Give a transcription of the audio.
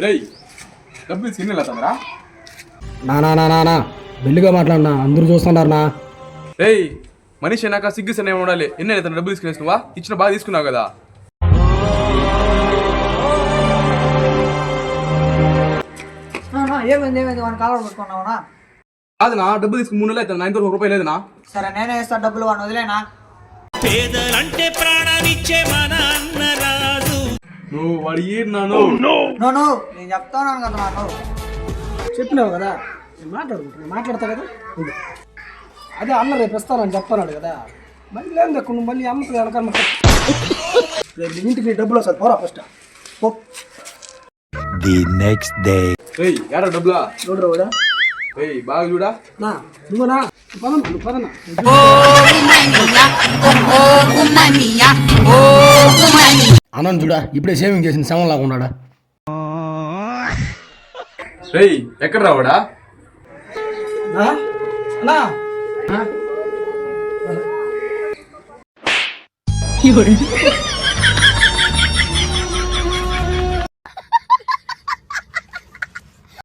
రేయ్ డబ్బులు సిగ్నల్ అవుతుందిరా. నా బెల్లిగా మాట్లాడినా అందరూ చూస్తున్నారు నా. రేయ్ మనిషి అయినాక సిగ్గు సనే ఉండాలి. ఎన్ని అవుతుంది డబ్బులు తీసుకునేసి నువ్వా? ఇచ్చిన బాగా తీసుకున్నావు కదా. ఏమైంది వాడిని కాలం పెట్టుకున్నావునా? కాదునా డబ్బులు తీసుకుని 3 నెలలు అవుతుంది. నా ఇంత రూపాయి లేదునా. సరే నేనే ఇస్తా డబ్బులు, వాడిని వదిలేనా? పేదలంటే ప్రాణానిచ్చే మన అన్నరాదు. నువ్వు వాడు ఏడున్నాను. నేను చెప్తాను కదా నాకు. చెప్పినావు కదా మాట్లాడతా కదా. అదే అన్న రేపు ఇస్తానని చెప్తాను కదా. మళ్ళీ లేదు నువ్వు మళ్ళీ అమ్మకు వెనకాల రేపు ఇంటికి నీ డబ్బులు వస్తుంది. పోరా ఫస్ట్ పో. The next day. రేయ్ యారా డబ్బులా చూడరా కూడా రేయ్ బాగా చూడా. నా నువ్వునా నువ్వు పదనా. అన్నం చూడా ఇప్పుడే సేవింగ్ చేసిన శవం లాగా ఉన్నాడా. రేయ్ ఎక్కడ రావాడా? నా